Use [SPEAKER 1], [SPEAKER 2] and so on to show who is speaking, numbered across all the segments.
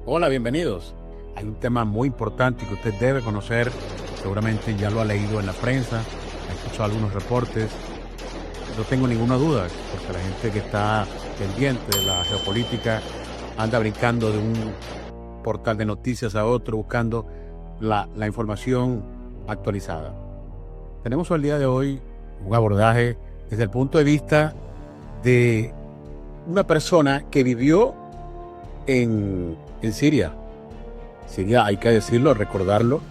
[SPEAKER 1] Hola, bienvenidos. Hay un tema muy importante que usted debe conocer, seguramente ya lo ha leído en la prensa, ha escuchado algunos reportes. No tengo ninguna duda, porque la gente que está pendiente de la geopolítica anda brincando de un portal de noticias a otro buscando la información actualizada. Tenemos el día de hoy un abordaje desde el punto de vista de una persona que vivió en Siria. Siria, hay que decirlo, recordarlo,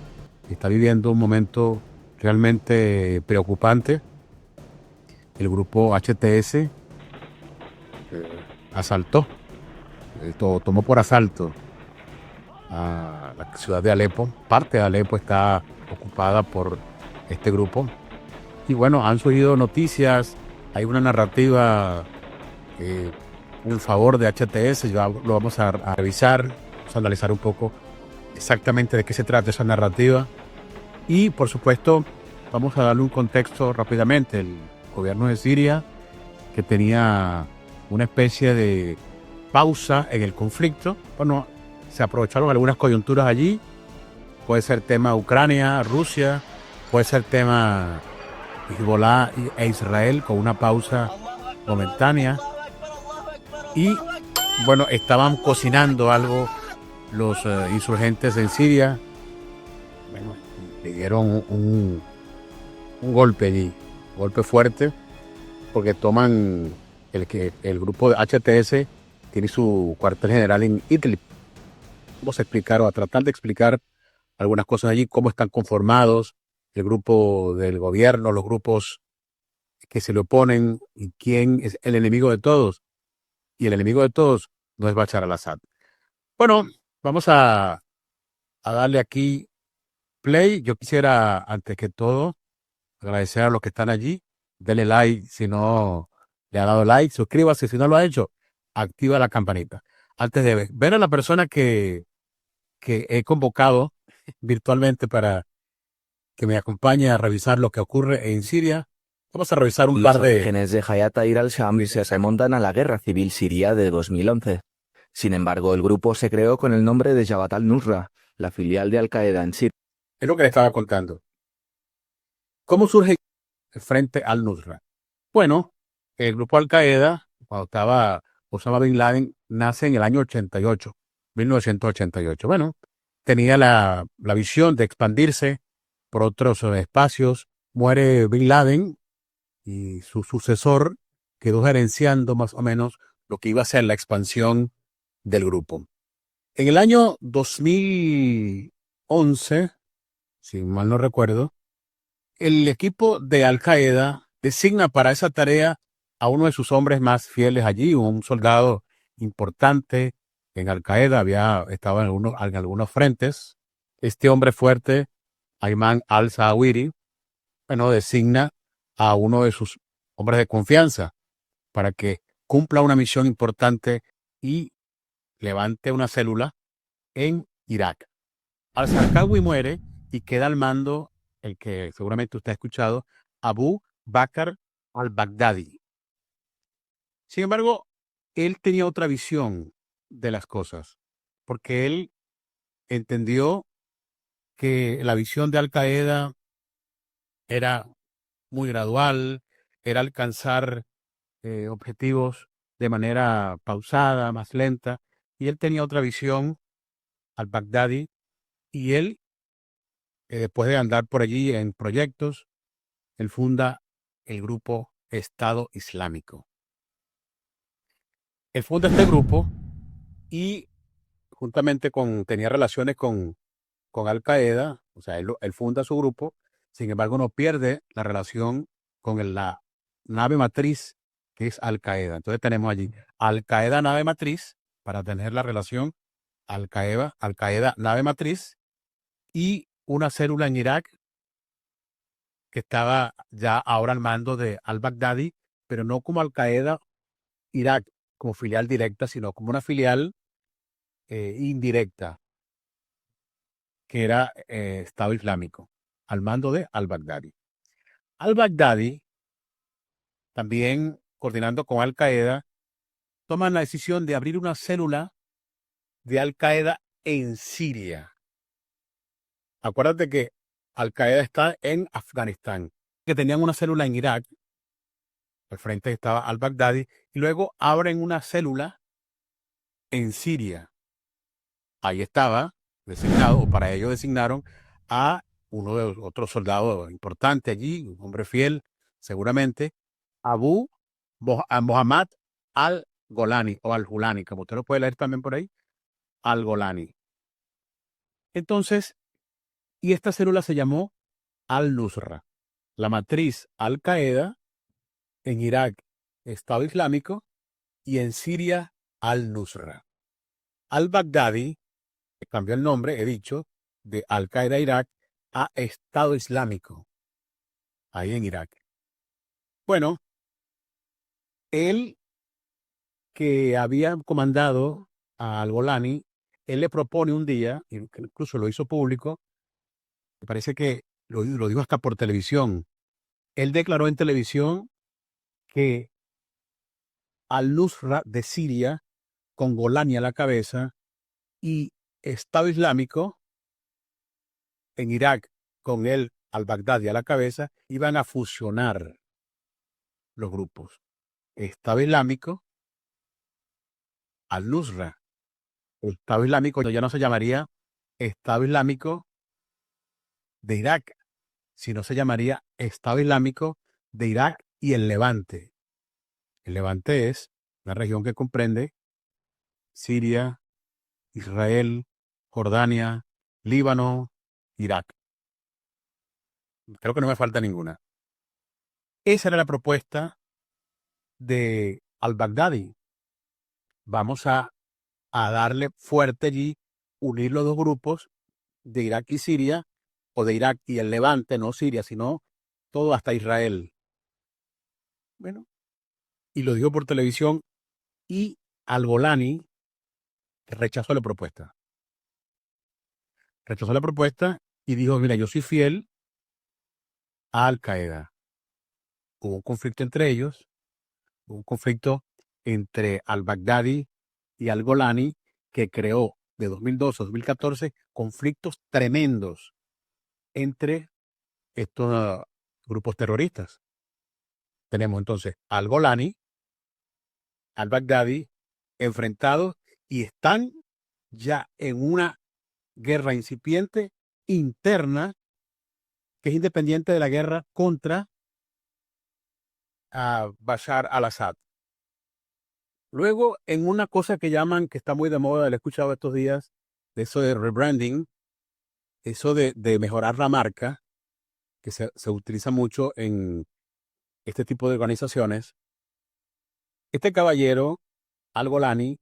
[SPEAKER 1] está viviendo un momento realmente preocupante. El grupo HTS asaltó, tomó por asalto a la ciudad de Alepo. Parte de Alepo está ocupada por este grupo. Y bueno, han surgido noticias, hay una narrativa en favor de HTS, ya lo vamos a revisar, vamos a analizar un poco exactamente de qué se trata esa narrativa. Y por supuesto, vamos a darle un contexto rápidamente. El gobierno de Siria, que tenía una especie de pausa en el conflicto, bueno, se aprovecharon algunas coyunturas allí. Puede ser tema Ucrania, Rusia, puede ser tema Hezbollah e Israel con una pausa momentánea. Y bueno, estaban cocinando algo los insurgentes en Siria. Bueno, le dieron un golpe allí, un golpe fuerte, porque toman el grupo de HTS tiene su cuartel general en Idlib. Vamos a explicar o a tratar de explicar algunas cosas allí, cómo están conformados el grupo del gobierno, los grupos que se le oponen y quién es el enemigo de todos. Y el enemigo de todos no es Bashar al-Assad. Bueno, vamos a darle aquí play. Yo quisiera, antes que todo, agradecer a los que están allí. Denle like si no le ha dado like. Suscríbase si no lo ha hecho. Activa la campanita. Antes de ver a la persona que he convocado virtualmente para que me acompañe a revisar lo que ocurre en Siria, vamos a revisar un
[SPEAKER 2] Los
[SPEAKER 1] par de...
[SPEAKER 2] orígenes de Hayat Tahrir al-Sham se remontan a la Guerra Civil Siria de 2011. Sin embargo, el grupo se creó con el nombre de Jabhat al-Nusra, la filial de Al-Qaeda en Siria.
[SPEAKER 1] Es lo que le estaba contando. ¿Cómo surge el Frente al-Nusra? Bueno, el grupo Al-Qaeda, cuando estaba Osama Bin Laden, nace en el año 88, 1988. Bueno, tenía la visión de expandirse por otros espacios. Muere Bin Laden y su sucesor quedó gerenciando más o menos lo que iba a ser la expansión del grupo. En el año 2011, si mal no recuerdo, el equipo de Al-Qaeda designa para esa tarea a uno de sus hombres más fieles allí, un soldado importante en Al-Qaeda, había estado en algunos frentes. Este hombre fuerte, Ayman al-Zawahiri, bueno, designa a uno de sus hombres de confianza para que cumpla una misión importante y levante una célula en Irak. Al-Zarqawi muere y queda al mando el que seguramente usted ha escuchado, Abu Bakr al-Baghdadi. Sin embargo, él tenía otra visión de las cosas, porque él entendió que la visión de Al-Qaeda era muy gradual, era alcanzar objetivos de manera pausada, más lenta, y él tenía otra visión, al-Baghdadi, y él, después de andar por allí en proyectos, él funda el grupo Estado Islámico. Él funda este grupo y juntamente tenía relaciones con Al-Qaeda, o sea, él funda su grupo, sin embargo no pierde la relación con la nave matriz que es Al-Qaeda. Entonces tenemos allí Al-Qaeda nave matriz para tener la relación Al-Qaeda nave matriz y una célula en Irak que estaba ya ahora al mando de al-Baghdadi, pero no como Al-Qaeda Irak, como filial directa, sino como una filial indirecta, que era Estado Islámico, al mando de al-Baghdadi. Al-Baghdadi, también coordinando con Al-Qaeda, toman la decisión de abrir una célula de Al-Qaeda en Siria. Acuérdate que Al-Qaeda está en Afganistán, que tenían una célula en Irak, al frente estaba al-Baghdadi, y luego abren una célula en Siria. Ahí estaba designado, o para ello designaron a uno de los otros soldados importantes allí, un hombre fiel, seguramente, a Mohammad al-Golani, o al-Julani, como usted lo puede leer también por ahí, al-Golani. Entonces, y esta célula se llamó al-Nusra. La matriz Al-Qaeda, en Irak, Estado Islámico, y en Siria, al-Nusra. Al-Baghdadi cambió el nombre, he dicho, de Al-Qaeda Irak a Estado Islámico, ahí en Irak. Bueno, él que había comandado al Golani, él le propone un día, y que incluso lo hizo público, me parece que lo dijo hasta por televisión. Él declaró en televisión que al-Nusra de Siria, con Golani a la cabeza, y Estado Islámico en Irak, con él al-Baghdadi a la cabeza, iban a fusionar los grupos. Estado Islámico, al-Nusra. Estado Islámico ya no se llamaría Estado Islámico de Irak, sino se llamaría Estado Islámico de Irak y el Levante. El Levante es una región que comprende Siria, Israel, Jordania, Líbano, Irak. Creo que no me falta ninguna. Esa era la propuesta de al-Baghdadi. Vamos a darle fuerte allí, unir los dos grupos de Irak y Siria, o de Irak y el Levante, no Siria, sino todo hasta Israel. Bueno, y lo dijo por televisión, y al-Golani rechazó la propuesta. Rechazó la propuesta y dijo, mira, yo soy fiel a Al-Qaeda. Hubo un conflicto entre ellos, hubo un conflicto entre al-Baghdadi y al-Golani que creó de 2012 a 2014 conflictos tremendos entre estos grupos terroristas. Tenemos entonces al-Golani, al-Baghdadi enfrentados y están ya en una guerra incipiente interna que es independiente de la guerra contra Bashar al-Assad. Luego, en una cosa que llaman, que está muy de moda, lo he escuchado estos días, de eso de rebranding, eso de mejorar la marca, que se utiliza mucho en este tipo de organizaciones. Este caballero, al-Golani,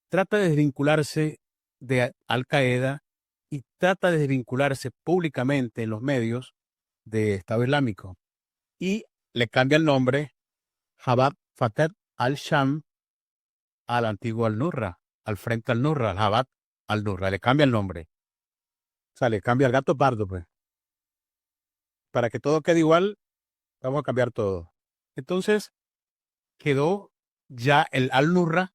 [SPEAKER 1] trata de desvincularse de Al-Qaeda y trata de desvincularse públicamente en los medios de Estado Islámico. Y le cambia el nombre Jabhat Fateh al-Sham al antiguo al-Nusra, al frente al-Nusra, al Jabhat al-Nusra. Le cambia el nombre. O sea, le cambia el gato pardo, pues. Para que todo quede igual, vamos a cambiar todo. Entonces, quedó ya el al-Nusra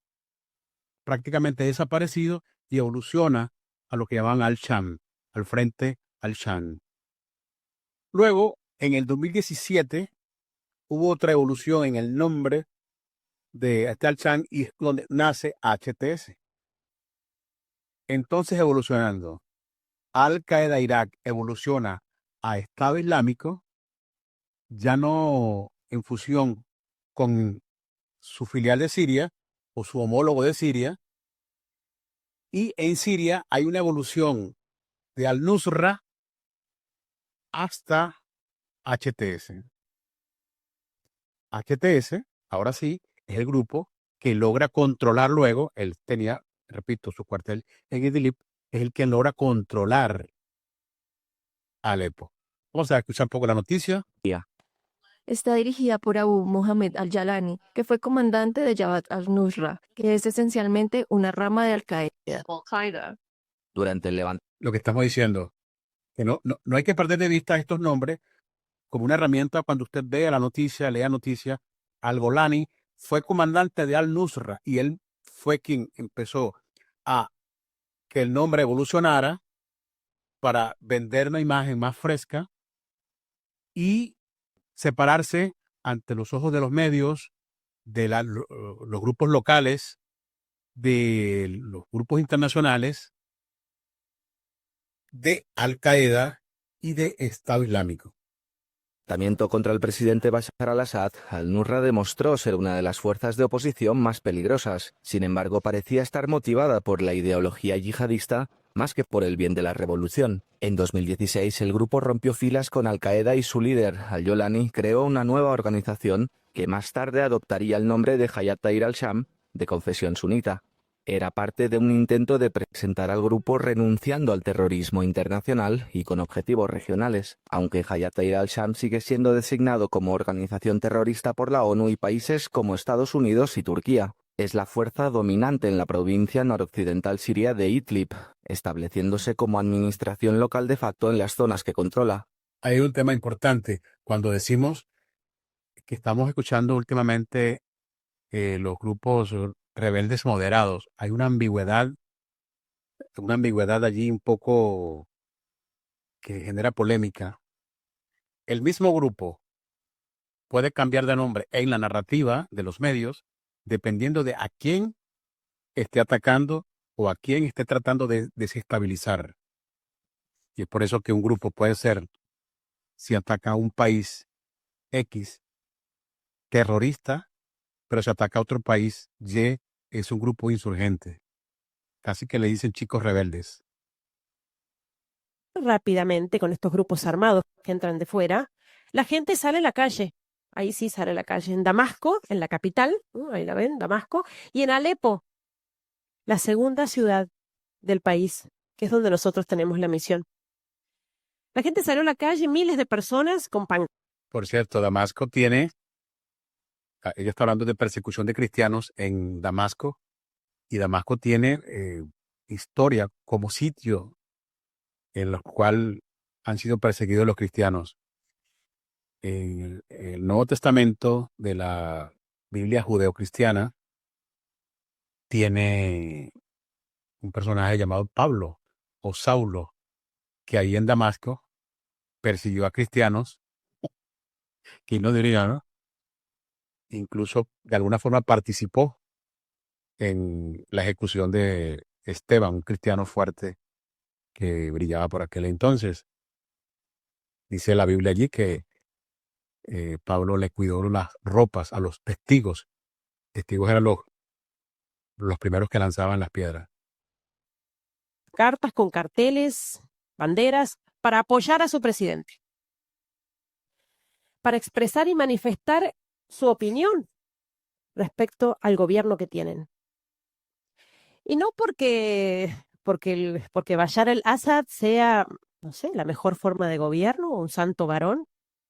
[SPEAKER 1] prácticamente desaparecido y evoluciona a lo que llaman al-Sham, al frente al-Sham. Luego, en el 2017, hubo otra evolución en el nombre de este al-Sham y es donde nace HTS. Entonces, evolucionando, Al-Qaeda Irak evoluciona a Estado Islámico, ya no en fusión con su filial de Siria o su homólogo de Siria, y en Siria hay una evolución de al-Nusra hasta HTS. HTS, ahora sí, es el grupo que logra controlar luego, él tenía, repito, su cuartel en Idlib, es el que logra controlar Alepo. Vamos a escuchar un poco la noticia.
[SPEAKER 3] Está dirigida por Abu Mohamed al-Jalani, que fue comandante de Jabhat al-Nusra, que es esencialmente una rama de Al-Qaeda.
[SPEAKER 2] Durante el levantamiento
[SPEAKER 1] Lo que estamos diciendo, que no hay que perder de vista estos nombres como una herramienta cuando usted vea la noticia, lea noticia. Al-Golani fue comandante de al-Nusra y él fue quien empezó a que el nombre evolucionara para vender una imagen más fresca y separarse ante los ojos de los medios, de los grupos locales, de los grupos internacionales, de Al Qaeda y de Estado Islámico.
[SPEAKER 2] Levantamiento contra el presidente Bashar al-Assad, al-Nusra demostró ser una de las fuerzas de oposición más peligrosas. Sin embargo, parecía estar motivada por la ideología yihadista más que por el bien de la revolución. En 2016, el grupo rompió filas con Al-Qaeda y su líder, al-Yolani, creó una nueva organización que más tarde adoptaría el nombre de Hayat Tahrir al-Sham, de confesión sunita. Era parte de un intento de presentar al grupo renunciando al terrorismo internacional y con objetivos regionales, aunque Hayat Tahrir al-Sham sigue siendo designado como organización terrorista por la ONU y países como Estados Unidos y Turquía. Es la fuerza dominante en la provincia noroccidental siria de Idlib, estableciéndose como administración local de facto en las zonas que controla.
[SPEAKER 1] Hay un tema importante cuando decimos que estamos escuchando últimamente los grupos rebeldes moderados. Hay una ambigüedad allí un poco que genera polémica. El mismo grupo puede cambiar de nombre en la narrativa de los medios dependiendo de a quién esté atacando o a quién esté tratando de desestabilizar. Y es por eso que un grupo puede ser, si ataca a un país X, terrorista, pero si ataca a otro país Y, es un grupo insurgente. Casi que le dicen chicos rebeldes.
[SPEAKER 4] Rápidamente con estos grupos armados que entran de fuera, la gente sale a la calle. Ahí sí sale a la calle. En Damasco, en la capital, ahí la ven, Damasco, y en Alepo, la segunda ciudad del país, que es donde nosotros tenemos la misión. La gente salió a la calle, miles de personas con pan.
[SPEAKER 1] Por cierto, Damasco tiene, ella está hablando de persecución de cristianos en Damasco, y Damasco tiene historia como sitio en el cual han sido perseguidos los cristianos. En el Nuevo Testamento de la Biblia judeocristiana tiene un personaje llamado Pablo o Saulo, que ahí en Damasco persiguió a cristianos, que no diría, ¿no? Incluso de alguna forma participó en la ejecución de Esteban, un cristiano fuerte que brillaba por aquel entonces. Dice la Biblia allí que Pablo le cuidó las ropas a los testigos. Testigos eran los primeros que lanzaban las piedras.
[SPEAKER 4] Cartas con carteles, banderas, para apoyar a su presidente, para expresar y manifestar su opinión respecto al gobierno que tienen. Y no porque Bashar al-Assad sea, no sé, la mejor forma de gobierno o un santo varón,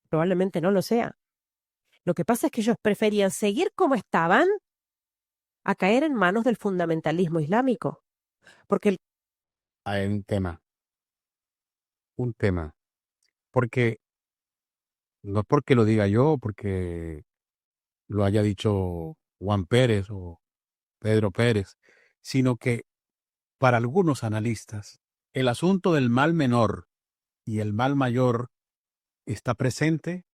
[SPEAKER 4] probablemente no lo sea. Lo que pasa es que ellos preferían seguir como estaban a caer en manos del fundamentalismo islámico. Porque
[SPEAKER 1] Hay un tema, porque no es porque lo diga yo, porque lo haya dicho Juan Pérez o Pedro Pérez, sino que para algunos analistas el asunto del mal menor y el mal mayor está presente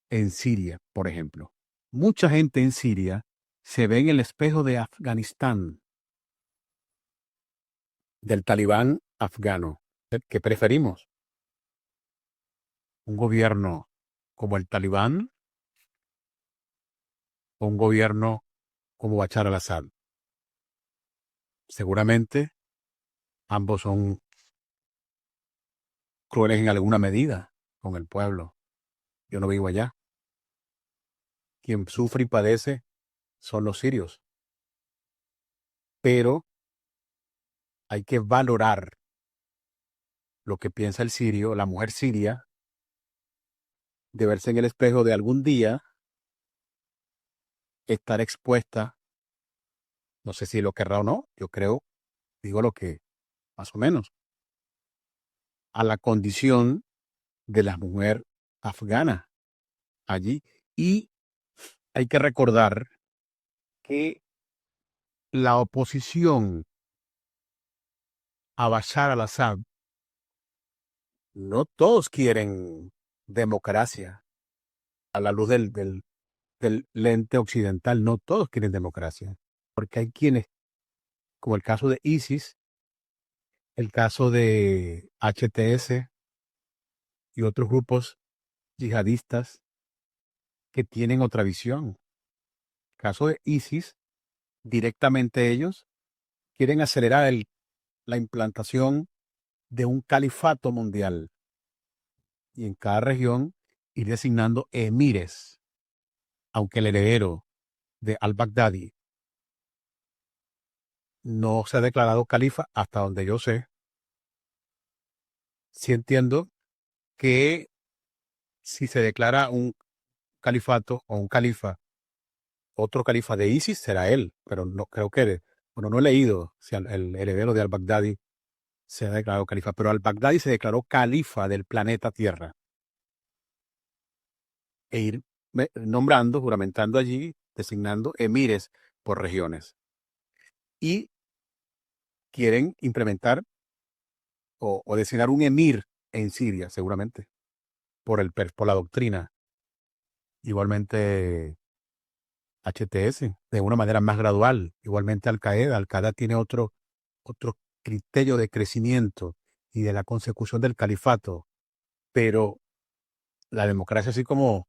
[SPEAKER 1] en Siria, por ejemplo. Mucha gente en Siria se ve en el espejo de Afganistán, del talibán afgano. ¿Qué preferimos? ¿Un gobierno como el talibán o un gobierno como Bashar al-Assad? Seguramente ambos son crueles en alguna medida con el pueblo. Yo no vivo allá. Quien sufre y padece son los sirios. Pero hay que valorar lo que piensa el sirio, la mujer siria, de verse en el espejo de algún día estar expuesta, no sé si lo querrá o no, yo creo, digo lo que más o menos, a la condición de la mujer afgana allí. Y hay que recordar que la oposición a Bashar al-Assad, no todos quieren democracia a la luz del lente occidental, no todos quieren democracia, porque hay quienes, como el caso de ISIS, el caso de HTS y otros grupos yihadistas que tienen otra visión. El caso de ISIS, directamente ellos quieren acelerar la implantación de un califato mundial y en cada región ir designando emires, aunque el heredero de al-Baghdadi no se ha declarado califa hasta donde yo sé. Sí entiendo que si se declara un califato o un califa, otro califa de ISIS será él, pero no creo que, bueno, no he leído si el heredero de al-Baghdadi se ha declarado califa, pero al-Baghdadi se declaró califa del planeta Tierra e ir nombrando, juramentando allí, designando emires por regiones. Y quieren implementar o designar un emir en Siria, seguramente, por la doctrina. Igualmente HTS, de una manera más gradual. Igualmente Al-Qaeda. Al-Qaeda tiene otro criterio de crecimiento y de la consecución del califato, pero la democracia así como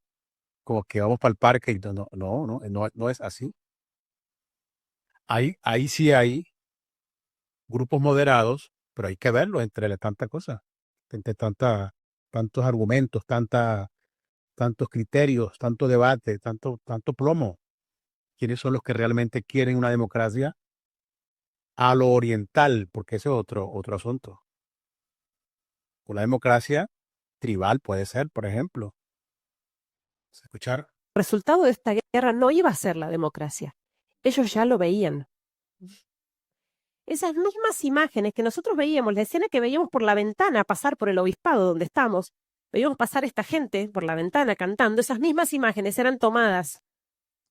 [SPEAKER 1] que vamos para el parque y no es así. Ahí sí hay grupos moderados, pero hay que verlo entre tanta cosa, entre tantos argumentos, tantos criterios, tanto debate, tanto plomo. ¿Quiénes son los que realmente quieren una democracia a lo oriental? Porque ese es otro asunto. Una democracia tribal puede ser, por ejemplo. Escuchar.
[SPEAKER 4] El resultado de esta guerra no iba a ser la democracia. Ellos ya lo veían. Esas mismas imágenes que nosotros veíamos, la escena que veíamos por la ventana pasar por el obispado donde estamos, veíamos pasar esta gente por la ventana cantando, esas mismas imágenes eran tomadas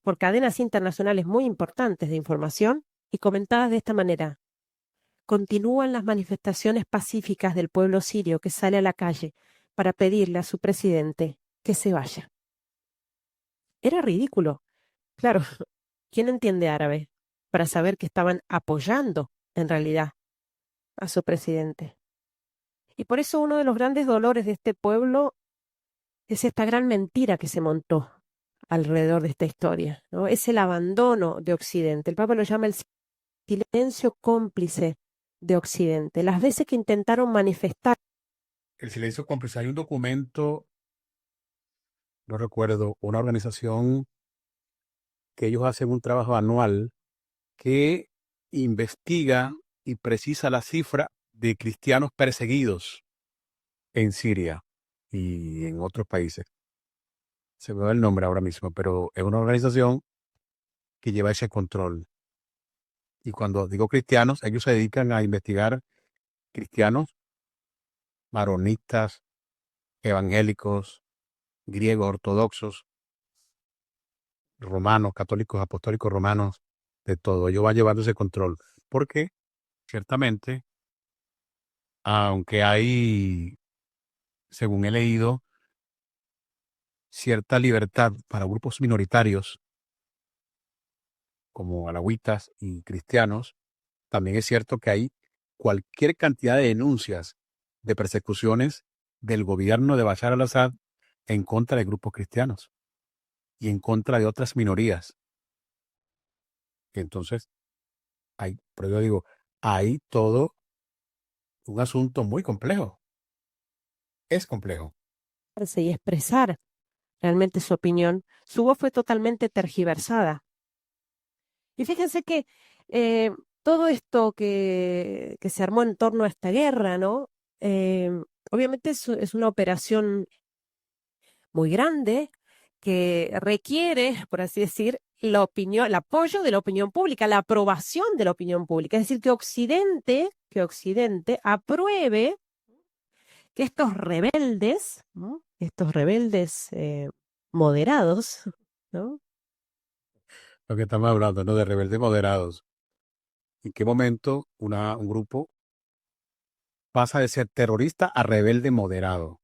[SPEAKER 4] por cadenas internacionales muy importantes de información y comentadas de esta manera. Continúan las manifestaciones pacíficas del pueblo sirio que sale a la calle para pedirle a su presidente que se vaya. Era ridículo. Claro, ¿quién entiende árabe para saber que estaban apoyando, en realidad, a su presidente? Y por eso uno de los grandes dolores de este pueblo es esta gran mentira que se montó alrededor de esta historia, ¿no? Es el abandono de Occidente. El Papa lo llama el silencio cómplice de Occidente. Las veces que intentaron manifestar.
[SPEAKER 1] El silencio cómplice. Hay un documento, no recuerdo, una organización que ellos hacen un trabajo anual que investiga y precisa la cifra de cristianos perseguidos en Siria y en otros países. Se me va el nombre ahora mismo, pero es una organización que lleva ese control. Y cuando digo cristianos, ellos se dedican a investigar cristianos, maronitas, evangélicos, griegos, ortodoxos, romanos, católicos, apostólicos romanos, de todo. Ellos van llevando ese control. Porque, ciertamente, aunque hay, según he leído, cierta libertad para grupos minoritarios, como alawitas y cristianos, también es cierto que hay cualquier cantidad de denuncias de persecuciones del gobierno de Bashar al-Assad en contra de grupos cristianos y en contra de otras minorías. Entonces, pero yo digo, hay todo un asunto muy complejo. Es complejo.
[SPEAKER 4] Y expresar realmente su opinión, su voz fue totalmente tergiversada. Y fíjense que todo esto que se armó en torno a esta guerra, ¿no? Obviamente es una operación muy grande que requiere, por así decir, la opinión, el apoyo de la opinión pública, la aprobación de la opinión pública. Es decir, que Occidente apruebe que estos rebeldes, ¿no? Estos rebeldes moderados, ¿no?
[SPEAKER 1] Lo que estamos hablando, ¿no? De rebeldes moderados. ¿En qué momento un grupo pasa de ser terrorista a rebelde moderado.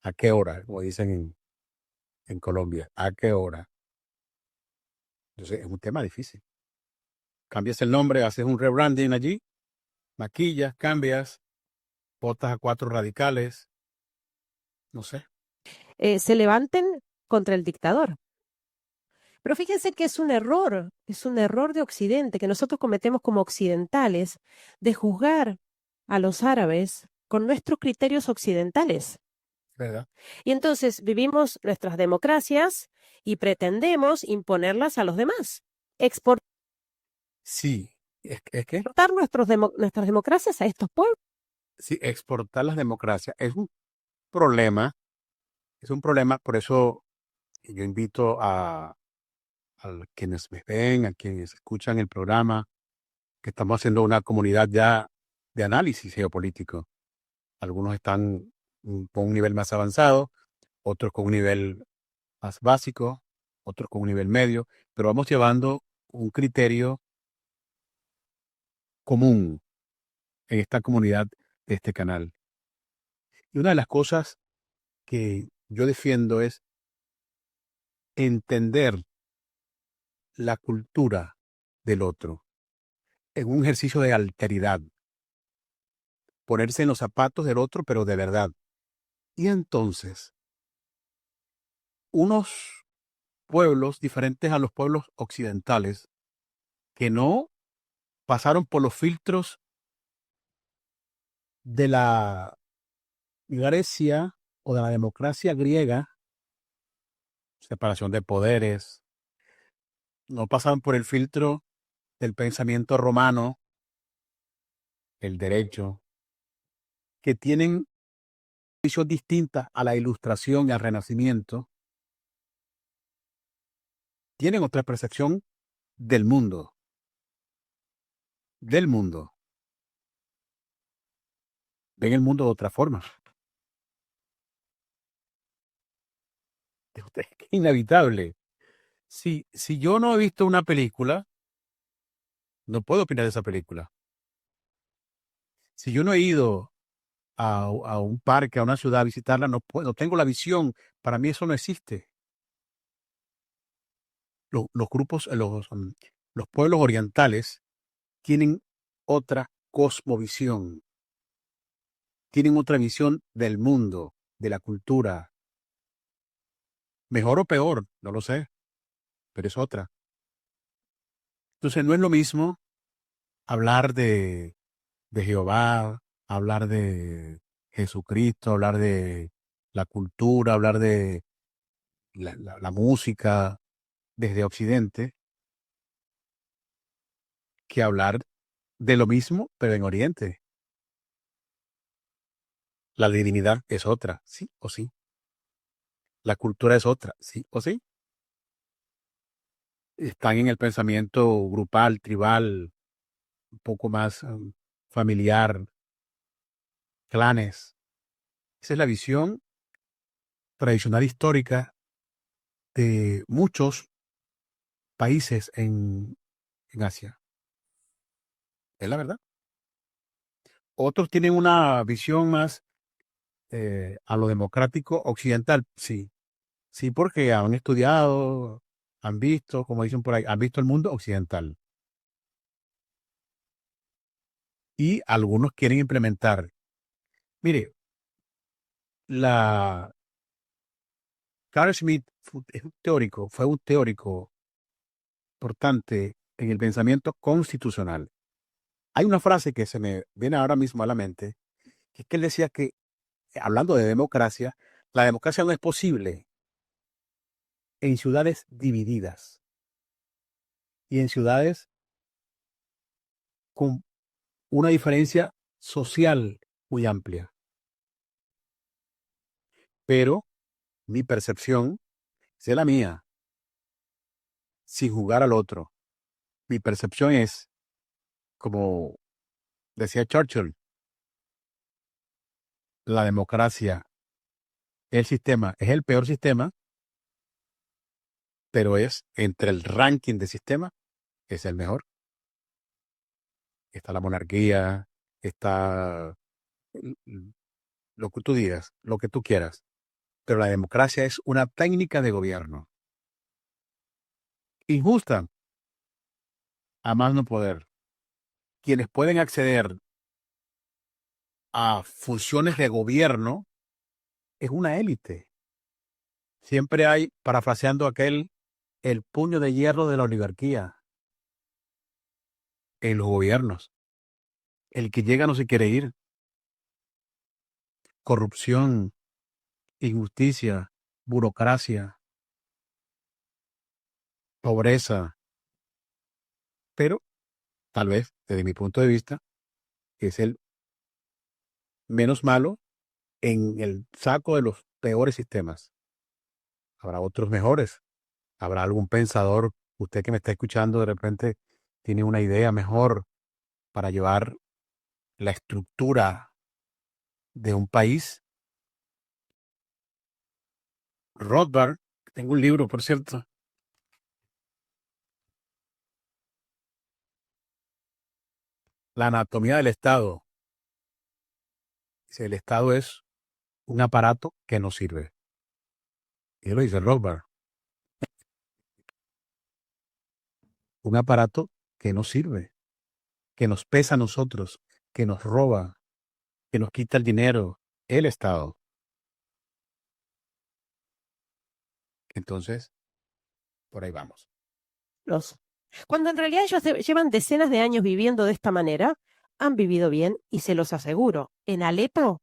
[SPEAKER 1] ¿A qué hora? Como dicen en Colombia. ¿A qué hora? Entonces es un tema difícil. Cambias el nombre, haces un rebranding allí, maquillas, cambias, votas a 4 radicales, no sé.
[SPEAKER 4] Se levanten contra el dictador. Pero fíjense que es un error de Occidente, que nosotros cometemos como occidentales, de juzgar a los árabes con nuestros criterios occidentales.
[SPEAKER 1] ¿Verdad?
[SPEAKER 4] Y entonces vivimos nuestras democracias y pretendemos imponerlas a los demás. Exportar
[SPEAKER 1] Sí, es que
[SPEAKER 4] nuestras democracias a estos pueblos.
[SPEAKER 1] sí, exportar las democracias problema, es un problema, por eso yo invito a quienes me ven, a quienes escuchan el programa, que estamos haciendo una comunidad ya de análisis geopolítico. Algunos están con un nivel más avanzado, otros con un nivel más básico, otros con un nivel medio, pero vamos llevando un criterio común en esta comunidad de este canal. Y una de las cosas que yo defiendo es entender la cultura del otro en un ejercicio de alteridad, ponerse en los zapatos del otro, pero de verdad. Y entonces, unos pueblos diferentes a los pueblos occidentales que no pasaron por los filtros de la Grecia o de la democracia griega, separación de poderes, no pasaron por el filtro del pensamiento romano, el derecho, que tienen visión distinta a la Ilustración y al Renacimiento, tienen otra percepción del mundo, del mundo. Ven el mundo de otra forma. Es inevitable. Si yo no he visto una película, no puedo opinar de esa película. Si yo no he ido a un parque, a una ciudad a visitarla, no puedo, no tengo la visión. Para mí eso no existe. Los grupos, los pueblos orientales tienen otra cosmovisión, tienen otra visión del mundo, de la cultura. Mejor o peor, no lo sé, pero es otra. Entonces no es lo mismo hablar de Jehová, hablar de Jesucristo, hablar de la cultura, hablar de la música desde Occidente, que hablar de lo mismo, pero en Oriente. La divinidad es otra, sí o sí. La cultura es otra, sí o sí. Están en el pensamiento grupal, tribal, un poco más familiar, clanes. Esa es la visión tradicional histórica de muchos países en Asia. Es la verdad. Otros tienen una visión más a lo democrático occidental, sí. Sí, porque han estudiado, han visto, como dicen por ahí, han visto el mundo occidental. Y algunos quieren implementar. Mire, la Carl Schmitt fue un teórico importante en el pensamiento constitucional. Hay una frase que se me viene ahora mismo a la mente, que es que él decía que, hablando de democracia, la democracia no es posible en ciudades divididas y en ciudades con una diferencia social muy amplia. Pero mi percepción es la mía, sin jugar al otro. Mi percepción es, como decía Churchill, la democracia, el sistema, es el peor sistema, pero es entre el ranking de sistema, es el mejor. Está la monarquía, está lo que tú digas, lo que tú quieras, pero la democracia es una técnica de gobierno injusta, a más no poder. Quienes pueden acceder a funciones de gobierno es una élite. Siempre hay, parafraseando aquel, el puño de hierro de la oligarquía en los gobiernos. El que llega no se quiere ir. Corrupción, injusticia, burocracia, pobreza. Pero, tal vez, desde mi punto de vista, es el menos malo en el saco de los peores sistemas. Habrá otros mejores. Habrá algún pensador, usted que me está escuchando, de repente tiene una idea mejor para llevar la estructura de un país. Rothbard, tengo un libro, por cierto. La anatomía del Estado. Dice, el Estado es un aparato que no sirve. Y lo dice Rothbard. Un aparato que no sirve, que nos pesa a nosotros, que nos roba, que nos quita el dinero, el Estado. Entonces, por ahí vamos.
[SPEAKER 4] Cuando en realidad ellos llevan decenas de años viviendo de esta manera, han vivido bien y se los aseguro. En Alepo,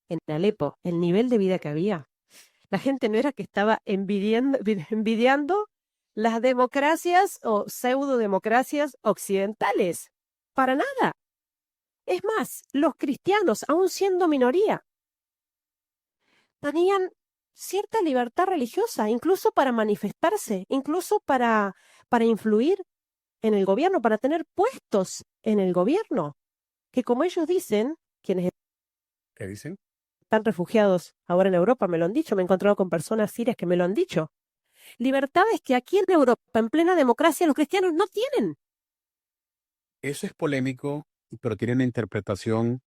[SPEAKER 4] el nivel de vida que había, la gente no era que estaba envidiando las democracias o pseudodemocracias occidentales. Para nada. Es más, los cristianos, aun siendo minoría, tenían cierta libertad religiosa, incluso para manifestarse, incluso para influir en el gobierno, para tener puestos en el gobierno, que como ellos dicen, quienes
[SPEAKER 1] ¿Qué dicen?
[SPEAKER 4] están refugiados ahora en Europa, me lo han dicho, me he encontrado con personas sirias que me lo han dicho. Libertades que aquí en Europa, en plena democracia, los cristianos no tienen.
[SPEAKER 1] Eso es polémico, pero tiene una interpretación.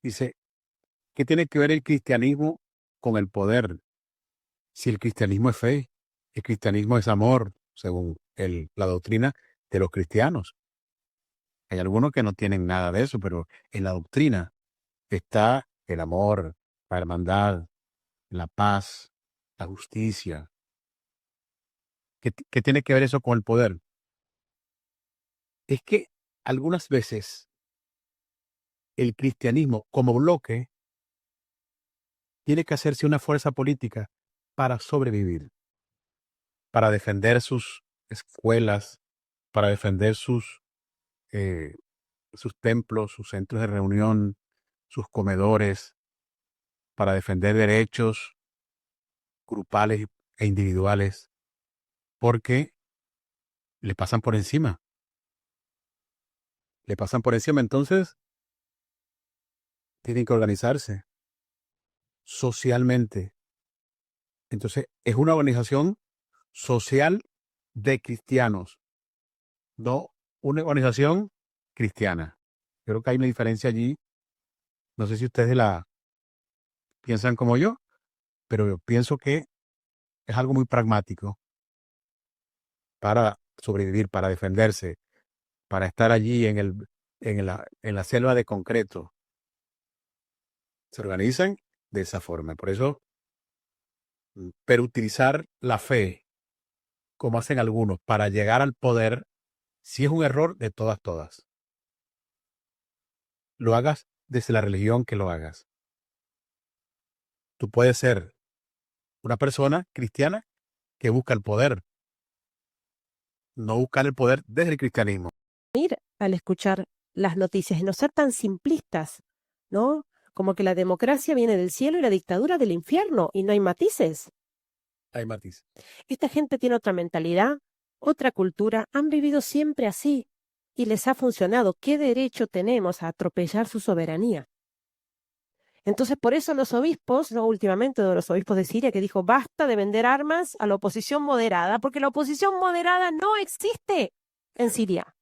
[SPEAKER 1] Dice, ¿qué tiene que ver el cristianismo con el poder? Si el cristianismo es fe, el cristianismo es amor, según la doctrina de los cristianos. Hay algunos que no tienen nada de eso, pero en la doctrina está el amor, la hermandad, la paz, la justicia. ¿Qué tiene que ver eso con el poder? Es que algunas veces el cristianismo como bloque tiene que hacerse una fuerza política para sobrevivir, para defender sus escuelas, para defender sus templos, sus centros de reunión, sus comedores, para defender derechos grupales e individuales, porque le pasan por encima. Le pasan por encima, entonces tienen que organizarse socialmente. Entonces, es una organización social de cristianos, no una organización cristiana. Creo que hay una diferencia allí. No sé si ustedes la piensan como yo, pero yo pienso que es algo muy pragmático para sobrevivir, para defenderse, para estar allí en la selva de concreto. Se organizan de esa forma. Por eso, pero utilizar la fe, como hacen algunos, para llegar al poder, sí es un error de todas. Lo hagas desde la religión que lo hagas. Tú puedes ser una persona cristiana que busca el poder, no buscar el poder desde el cristianismo.
[SPEAKER 4] Al escuchar las noticias y no ser tan simplistas, ¿no? Como que la democracia viene del cielo y la dictadura del infierno y no hay matices.
[SPEAKER 1] Hay matiz.
[SPEAKER 4] Esta gente tiene otra mentalidad, otra cultura, han vivido siempre así y les ha funcionado. ¿Qué derecho tenemos a atropellar su soberanía? Entonces, por eso los obispos, no últimamente de los obispos de Siria, que dijo, basta de vender armas a la oposición moderada, porque la oposición moderada no existe en Siria.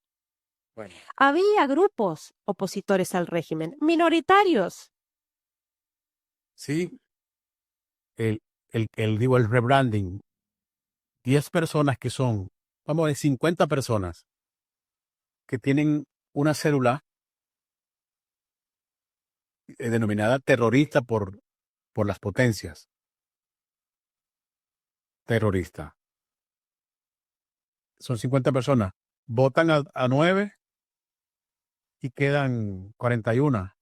[SPEAKER 1] Bueno,
[SPEAKER 4] Había grupos opositores al régimen, minoritarios.
[SPEAKER 1] sí, digo, el rebranding. 10 personas que son, vamos a ver, 50 personas que tienen una célula denominada terrorista por las potencias. Terrorista. Son 50 personas. Votan a 9 y quedan 41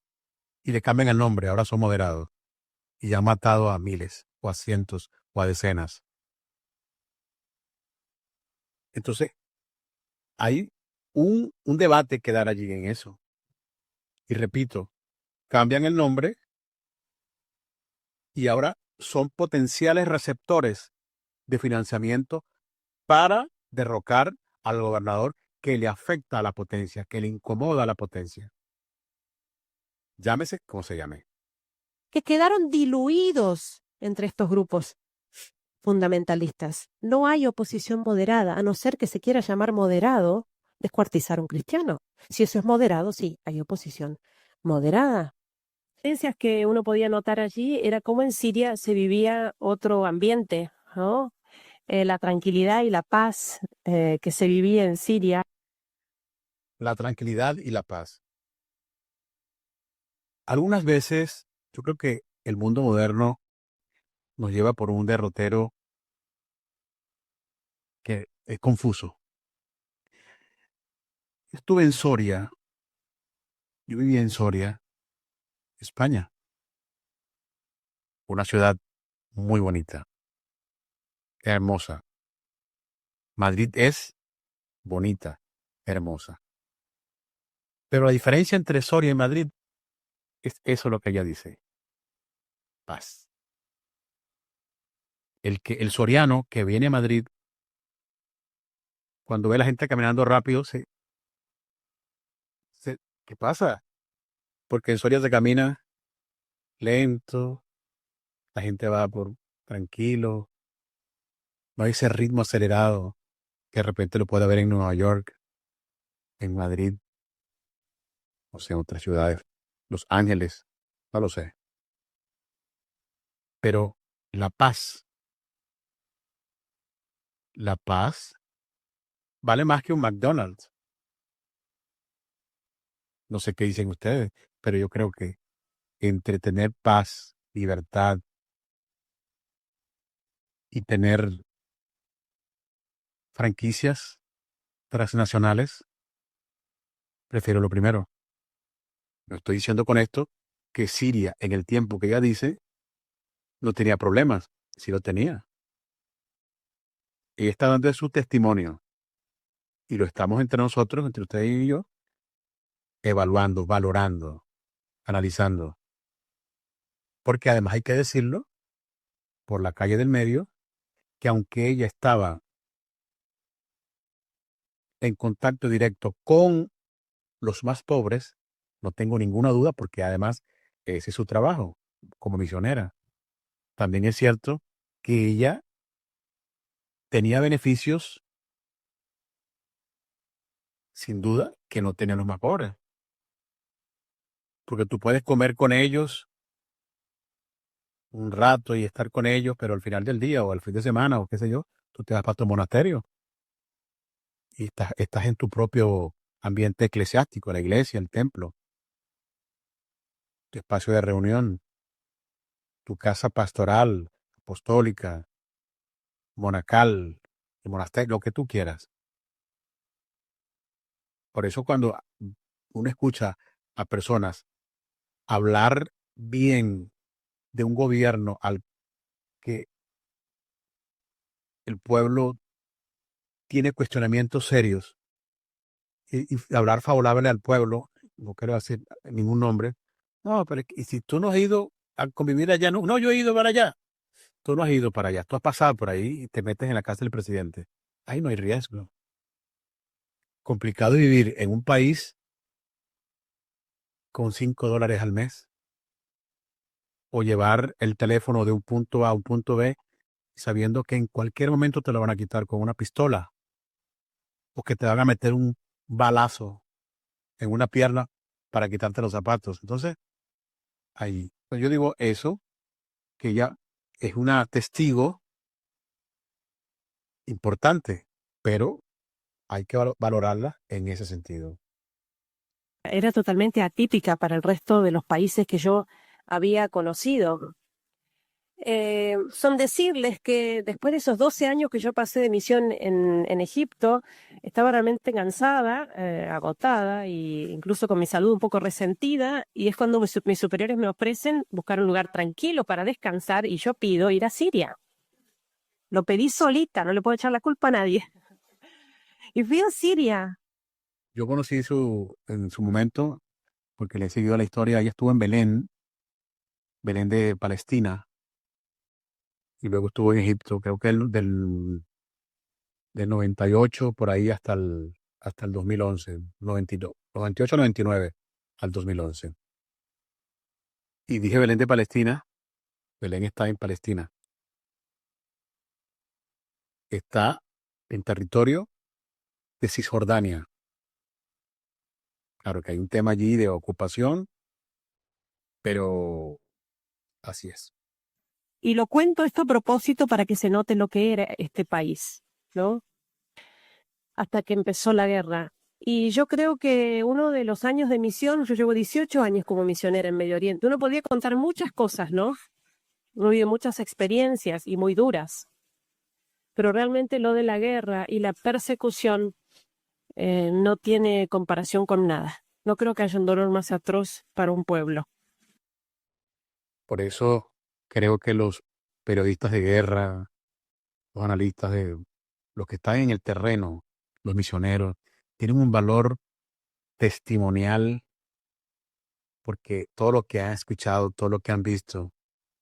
[SPEAKER 1] y le cambian el nombre. Ahora son moderados. Y ya han matado a miles o a cientos o a decenas. Entonces, hay un debate que dar allí en eso. Y repito, cambian el nombre y ahora son potenciales receptores de financiamiento para derrocar al gobernador que le afecta a la potencia, que le incomoda a la potencia. Llámese como se llame.
[SPEAKER 4] Que quedaron diluidos entre estos grupos fundamentalistas. No hay oposición moderada, a no ser que se quiera llamar moderado descuartizar a un cristiano. Si eso es moderado, sí, hay oposición moderada. Diferencias que uno podía notar allí era cómo en Siria se vivía otro ambiente, ¿no? La tranquilidad y la paz que se vivía en Siria.
[SPEAKER 1] La tranquilidad y la paz. Algunas veces yo creo que el mundo moderno nos lleva por un derrotero que es confuso. Estuve en Soria, yo vivía en Soria, España, una ciudad muy bonita, hermosa. Madrid es bonita, hermosa. Pero la diferencia entre Soria y Madrid es eso lo que ella dice, paz. El soriano que viene a Madrid, cuando ve a la gente caminando rápido, ¿qué pasa? Porque en Soria se camina lento, la gente va por tranquilo, no hay ese ritmo acelerado que de repente lo puede haber en Nueva York, en Madrid, o sea, en otras ciudades, Los Ángeles, no lo sé. Pero la paz vale más que un McDonald's. No sé qué dicen ustedes, pero yo creo que entre tener paz, libertad y tener franquicias transnacionales, prefiero lo primero. No estoy diciendo con esto que Siria, en el tiempo que ella dice, no tenía problemas. Sí lo tenía. Ella está dando su testimonio. Y lo estamos entre nosotros, entre usted y yo, evaluando, valorando, analizando. Porque además hay que decirlo, por la calle del medio, que aunque ella estaba en contacto directo con los más pobres, no tengo ninguna duda, porque además ese es su trabajo como misionera. También es cierto que ella tenía beneficios, sin duda, que no tenían los más pobres. Porque tú puedes comer con ellos un rato y estar con ellos, pero al final del día o al fin de semana o qué sé yo, tú te vas para tu monasterio y estás en tu propio ambiente eclesiástico, la iglesia, el templo, tu espacio de reunión, tu casa pastoral, apostólica, monacal, el monasterio, lo que tú quieras. Por eso cuando uno escucha a personas hablar bien de un gobierno al que el pueblo tiene cuestionamientos serios y hablar favorable al pueblo, no quiero decir ningún nombre, no, pero y si tú no has ido a convivir allá, no, no, yo he ido para allá, tú no has ido para allá, tú has pasado por ahí y te metes en la casa del presidente. Ahí no hay riesgo. Complicado vivir en un país con $5 al mes o llevar el teléfono de un punto A a un punto B sabiendo que en cualquier momento te lo van a quitar con una pistola o que te van a meter un balazo en una pierna para quitarte los zapatos. Entonces, ahí, pues yo digo eso, que ella es una testigo importante, pero hay que valorarla en ese sentido.
[SPEAKER 4] Era totalmente atípica para el resto de los países que yo había conocido. Son decirles que después de esos 12 años que yo pasé de misión en Egipto, estaba realmente cansada, agotada e incluso con mi salud un poco resentida, y es cuando mis superiores me ofrecen buscar un lugar tranquilo para descansar y yo pido ir a Siria. Lo pedí solita, no le puedo echar la culpa a nadie. Y fui a Siria.
[SPEAKER 1] Yo conocí en su momento, porque le he seguido la historia, ella estuvo en Belén, Belén de Palestina, y luego estuvo en Egipto, creo que del 98 por ahí hasta el 2011, 92, 98, 99 al 2011. Y dije Belén de Palestina, Belén está en Palestina, está en territorio de Cisjordania. Claro que hay un tema allí de ocupación, pero así es.
[SPEAKER 4] Y lo cuento esto a propósito para que se note lo que era este país, ¿no? Hasta que empezó la guerra. Y yo creo que uno de los años de misión, yo llevo 18 años como misionera en Medio Oriente, uno podía contar muchas cosas, ¿no? Uno vive muchas experiencias y muy duras. Pero realmente lo de la guerra y la persecución no tiene comparación con nada. No creo que haya un dolor más atroz para un pueblo.
[SPEAKER 1] Por eso creo que los periodistas de guerra, los analistas de los que están en el terreno, los misioneros, tienen un valor testimonial porque todo lo que han escuchado, todo lo que han visto,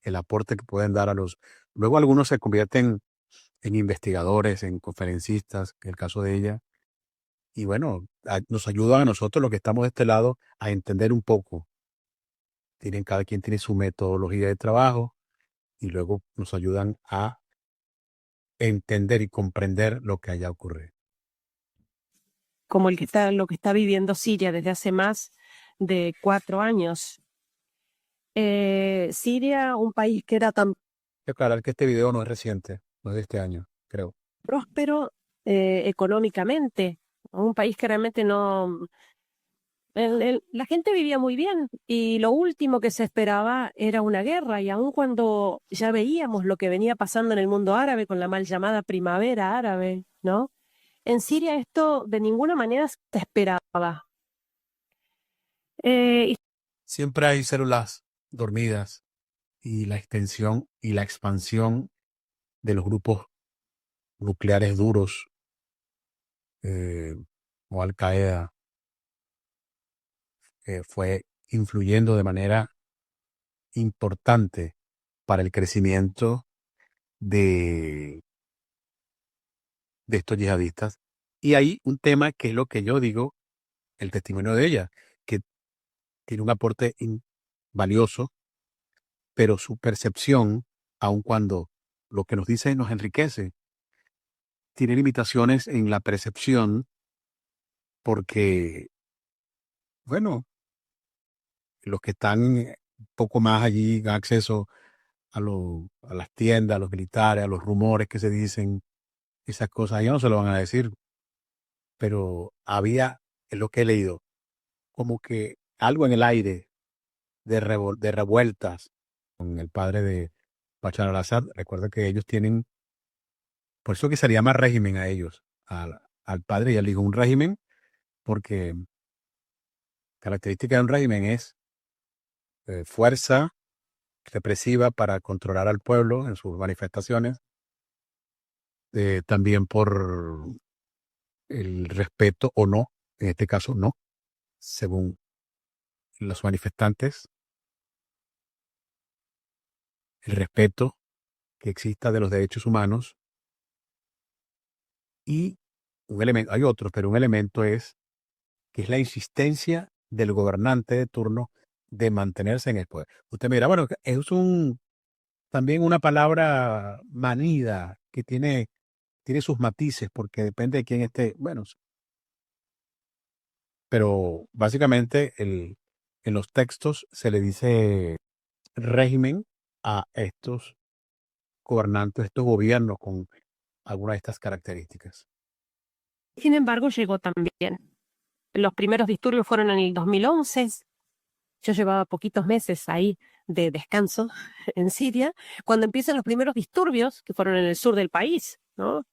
[SPEAKER 1] el aporte que pueden dar a los... Luego algunos se convierten en investigadores, en conferencistas, en el caso de ella, y bueno, nos ayudan a nosotros, los que estamos de este lado, a entender un poco. Cada quien tiene su metodología de trabajo y luego nos ayudan a entender y comprender lo que allá ocurre.
[SPEAKER 4] Como lo que está viviendo Siria desde hace más de 4 años. Siria, un país que era tan
[SPEAKER 1] Hay que aclarar que este video no es reciente, no es de este año, creo.
[SPEAKER 4] próspero económicamente, un país que realmente no... la gente vivía muy bien y lo último que se esperaba era una guerra, y aun cuando ya veíamos lo que venía pasando en el mundo árabe con la mal llamada primavera árabe, ¿no? En Siria esto de ninguna manera se esperaba. Y
[SPEAKER 1] Siempre hay células dormidas y la extensión y la expansión de los grupos nucleares duros eh, o Al Qaeda fue influyendo de manera importante para el crecimiento de, de estos yihadistas. Y hay un tema que es lo que yo digo, el testimonio de ella, que tiene un aporte valioso, pero su percepción, aun cuando lo que nos dice nos enriquece, tiene limitaciones en la percepción porque, bueno, los que están un poco más allí dan acceso a las tiendas, a los militares, a los rumores que se dicen, esas cosas, ellos no se lo van a decir, pero había, en lo que he leído, como que algo en el aire de revueltas con el padre de Bashar al-Assad. Recuerda que ellos tienen, por eso que se le llama régimen a ellos, al padre y al hijo, un régimen, porque característica de un régimen es fuerza represiva para controlar al pueblo en sus manifestaciones, también por el respeto o no, en este caso no, según los manifestantes, el respeto que exista de los derechos humanos y un elemento, hay otros, pero un elemento es que es la insistencia del gobernante de turno de mantenerse en el poder. Usted mira, bueno, es también una palabra manida que tiene sus matices porque depende de quién esté. Bueno, pero básicamente en los textos se le dice régimen a estos gobernantes, estos gobiernos con algunas de estas características.
[SPEAKER 4] Sin embargo, llegó también. Los primeros disturbios fueron en el 2011. Yo llevaba poquitos meses ahí de descanso en Siria, cuando empiezan los primeros disturbios, que fueron en el sur del país, ¿no?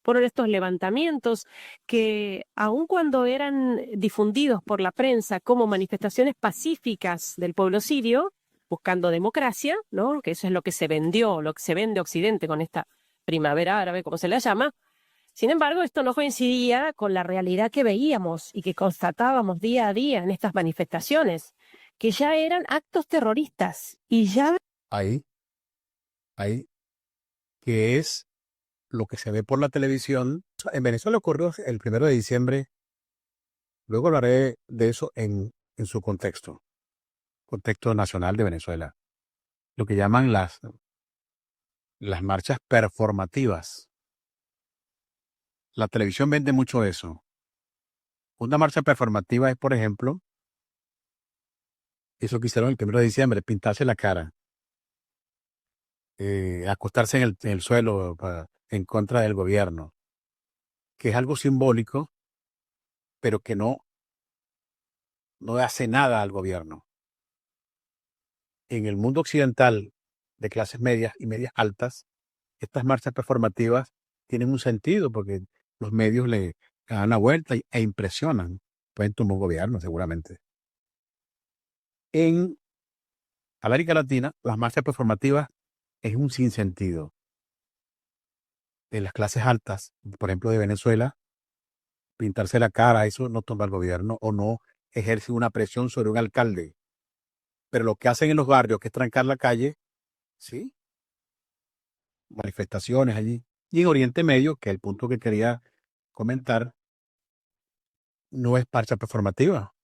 [SPEAKER 4] Fueron estos levantamientos que, aun cuando eran difundidos por la prensa como manifestaciones pacíficas del pueblo sirio, buscando democracia, ¿no? Que eso es lo que se vendió, lo que se vende Occidente con esta primavera árabe, como se la llama. Sin embargo, esto no coincidía con la realidad que veíamos y que constatábamos día a día en estas manifestaciones, que ya eran actos terroristas y ya
[SPEAKER 1] Ahí, ahí, que es lo que se ve por la televisión. En Venezuela ocurrió el 1 de diciembre, luego hablaré de eso en su contexto nacional de Venezuela, lo que llaman las marchas performativas. La televisión vende mucho eso. Una marcha performativa es, por ejemplo, eso que hicieron el 1 de diciembre, pintarse la cara, acostarse en el suelo en contra del gobierno, que es algo simbólico, pero que no hace nada al gobierno. En el mundo occidental de clases medias y medias altas, estas marchas performativas tienen un sentido porque los medios le dan la vuelta e impresionan. Pueden tumbar un gobierno, seguramente. En América Latina, las marchas performativas es un sinsentido. En las clases altas, por ejemplo, de Venezuela, pintarse la cara, eso no tumba al gobierno o no ejerce una presión sobre un alcalde. Pero lo que hacen en los barrios, que es trancar la calle, sí, manifestaciones allí. Y en Oriente Medio, que es el punto que quería comentar, no es marcha performativa,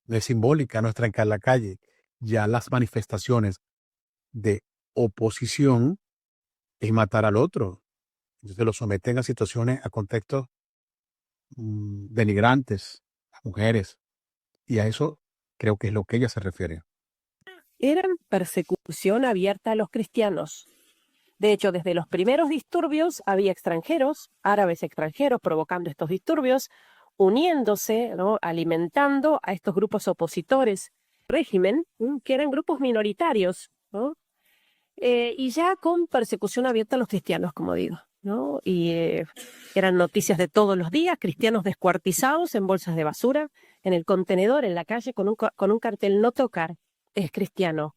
[SPEAKER 1] no es simbólica, no es trancar la calle. Ya las manifestaciones de oposición es matar al otro. Entonces lo someten a situaciones, a contextos denigrantes, a mujeres. Y a eso creo que es lo que ella se refiere.
[SPEAKER 4] eran persecución abierta a los cristianos. De hecho, desde los primeros disturbios había extranjeros, árabes extranjeros, provocando estos disturbios, uniéndose, ¿no? Alimentando a estos grupos opositores al régimen, que eran grupos minoritarios, ¿no? Y ya con persecución abierta a los cristianos, como digo, ¿no? Y eran noticias de todos los días, cristianos descuartizados en bolsas de basura, en el contenedor, en la calle, con un cartel "no tocar", es cristiano.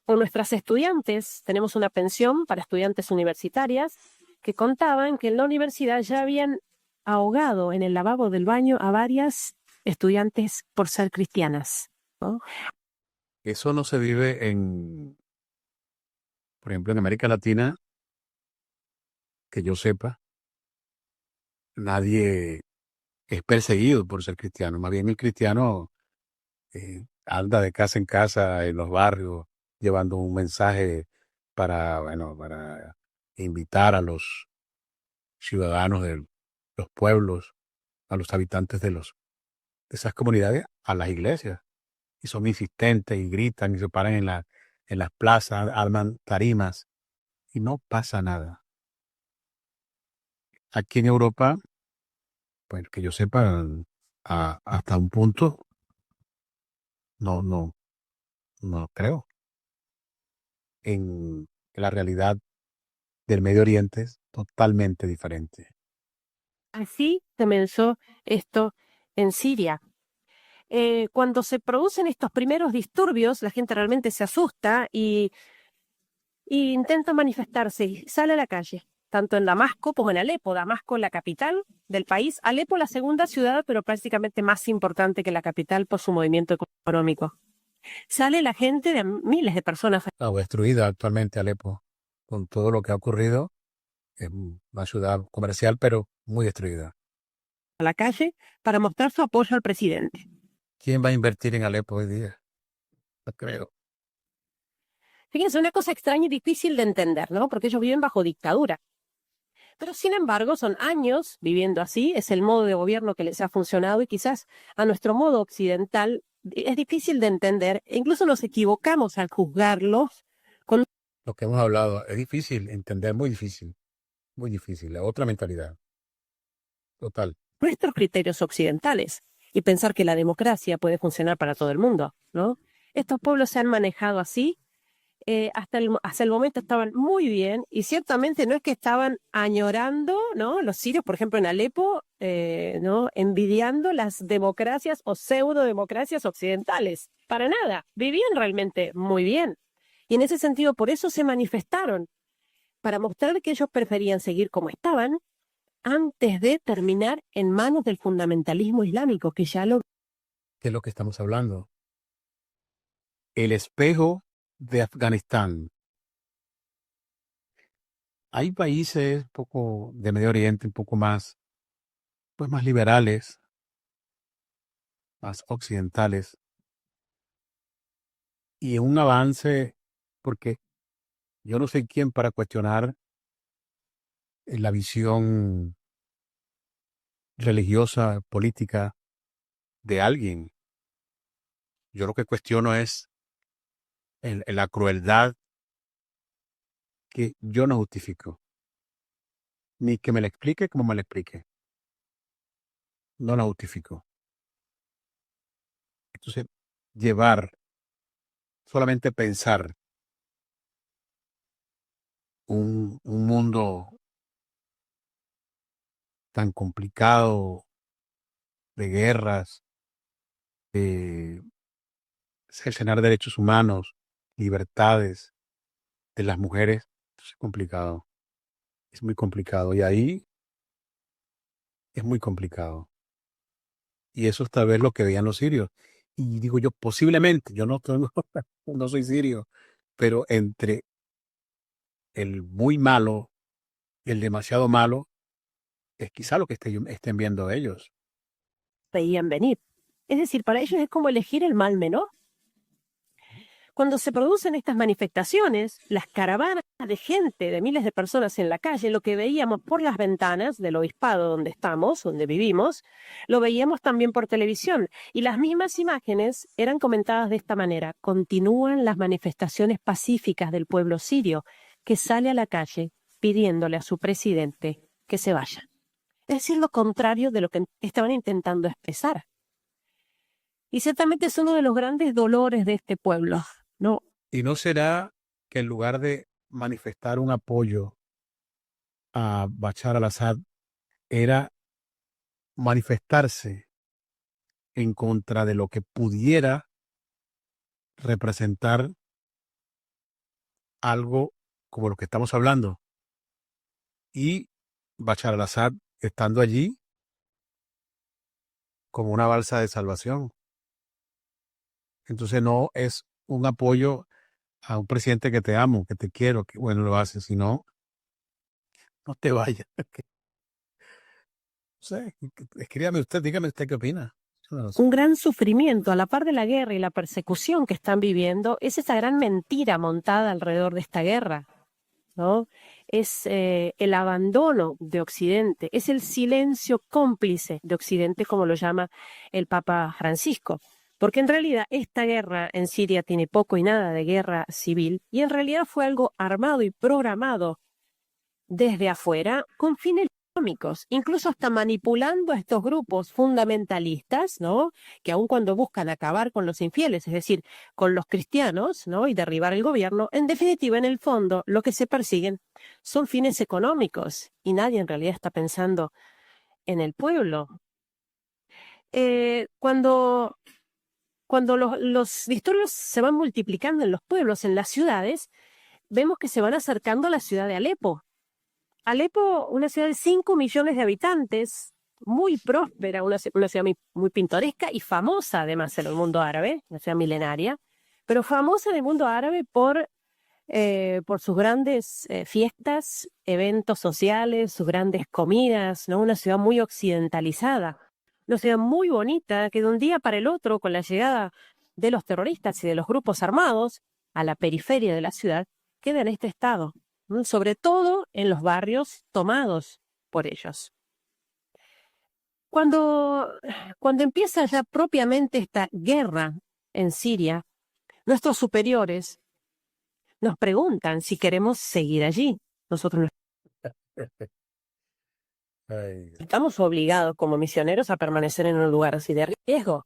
[SPEAKER 4] Con nuestras estudiantes, tenemos una pensión para estudiantes universitarias que contaban que en la universidad ya habían ahogado en el lavabo del baño a varias estudiantes por ser cristianas, ¿no?
[SPEAKER 1] Eso no se vive por ejemplo, en América Latina, que yo sepa, nadie es perseguido por ser cristiano. Más bien el cristiano anda de casa en casa en los barrios llevando un mensaje para invitar a los ciudadanos de los pueblos, a los habitantes de esas comunidades a las iglesias. Y son insistentes y gritan y se paran en las plazas, arman tarimas y no pasa nada. Aquí en Europa, pues que yo sepa, hasta un punto, no, no, no creo. En la realidad del Medio Oriente es totalmente diferente.
[SPEAKER 4] Así comenzó esto en Siria. Cuando se producen estos primeros disturbios, la gente realmente se asusta y intenta manifestarse y sale a la calle, tanto en Damasco como en Alepo. Damasco, la capital del país, Alepo, la segunda ciudad, pero prácticamente más importante que la capital por su movimiento económico. Sale la gente, de miles de personas
[SPEAKER 1] Está destruida actualmente Alepo con todo lo que ha ocurrido. Es una ciudad comercial, pero muy destruida.
[SPEAKER 4] a la calle para mostrar su apoyo al presidente.
[SPEAKER 1] ¿Quién va a invertir en Alepo hoy día? No creo.
[SPEAKER 4] Fíjense, una cosa extraña y difícil de entender, ¿no? Porque ellos viven bajo dictadura. Pero sin embargo, son años viviendo así, es el modo de gobierno que les ha funcionado y quizás a nuestro modo occidental es difícil de entender e incluso nos equivocamos al juzgarlos con
[SPEAKER 1] Lo que hemos hablado es difícil entender, muy difícil, la otra mentalidad, total.
[SPEAKER 4] nuestros criterios occidentales y pensar que la democracia puede funcionar para todo el mundo, ¿no? Estos pueblos se han manejado así, hasta el momento estaban muy bien y ciertamente no es que estaban añorando, ¿no? Los sirios, por ejemplo, en Alepo, ¿no? Envidiando las democracias o pseudo-democracias occidentales. Para nada, vivían realmente muy bien. Y en ese sentido, por eso se manifestaron, para mostrar que ellos preferían seguir como estaban antes de terminar en manos del fundamentalismo islámico, que ya lo...
[SPEAKER 1] ¿Qué es lo que estamos hablando? El espejo de Afganistán. Hay países un poco de Medio Oriente, un poco más, pues más liberales, más occidentales, y un avance, porque yo no soy quien para cuestionar la visión religiosa, política de alguien. Yo lo que cuestiono es la crueldad que yo no justifico, ni que me la explique como me la explique. No la justifico. Entonces, llevar, solamente pensar un mundo tan complicado de guerras, de cercenar derechos humanos, libertades de las mujeres, es complicado. Es muy complicado. Y ahí es muy complicado. Y eso es tal vez lo que veían los sirios. Y digo yo, posiblemente, yo no, no soy sirio, pero entre el muy malo y el demasiado malo, es quizá lo que estén viendo ellos.
[SPEAKER 4] veían venir. Es decir, para ellos es como elegir el mal menor. Cuando se producen estas manifestaciones, las caravanas de gente, de miles de personas en la calle, lo que veíamos por las ventanas del obispado donde estamos, donde vivimos, lo veíamos también por televisión. Y las mismas imágenes eran comentadas de esta manera. Continúan las manifestaciones pacíficas del pueblo sirio, que sale a la calle pidiéndole a su presidente que se vaya. Es decir, lo contrario de lo que estaban intentando expresar. Y ciertamente es uno de los grandes dolores de este pueblo, ¿no?
[SPEAKER 1] ¿Y no será que en lugar de manifestar un apoyo a Bashar al-Assad, era manifestarse en contra de lo que pudiera representar algo como lo que estamos hablando? Y Bashar al-Assad estando allí como una balsa de salvación. Entonces no es un apoyo a un presidente que te amo, que te quiero, que bueno lo hace, sino no te vayas. No sé, escríbame usted, dígame usted qué opina. No sé.
[SPEAKER 4] Un gran sufrimiento a la par de la guerra y la persecución que están viviendo es esa gran mentira montada alrededor de esta guerra, ¿no? Es el abandono de Occidente, es el silencio cómplice de Occidente, como lo llama el Papa Francisco. Porque en realidad esta guerra en Siria tiene poco y nada de guerra civil y en realidad fue algo armado y programado desde afuera con fines económicos, incluso hasta manipulando a estos grupos fundamentalistas, ¿no? Que aun cuando buscan acabar con los infieles, es decir, con los cristianos, ¿no? Y derribar el gobierno, en definitiva, en el fondo, lo que se persiguen son fines económicos y nadie en realidad está pensando en el pueblo. Cuando los disturbios se van multiplicando en los pueblos, en las ciudades, vemos que se van acercando a la ciudad de Alepo. Alepo, una ciudad de 5 millones de habitantes, muy próspera, una ciudad muy pintoresca y famosa además en el mundo árabe, una ciudad milenaria, pero famosa en el mundo árabe por sus grandes fiestas, eventos sociales, sus grandes comidas, ¿no? Una ciudad muy occidentalizada, una ciudad muy bonita que de un día para el otro, con la llegada de los terroristas y de los grupos armados a la periferia de la ciudad, queda en este estado. ¿no? Sobre todo en los barrios tomados por ellos. Cuando empieza ya propiamente esta guerra en Siria, nuestros superiores nos preguntan si queremos seguir allí. Nosotros no
[SPEAKER 1] Ay,
[SPEAKER 4] estamos obligados como misioneros a permanecer en un lugar así de riesgo.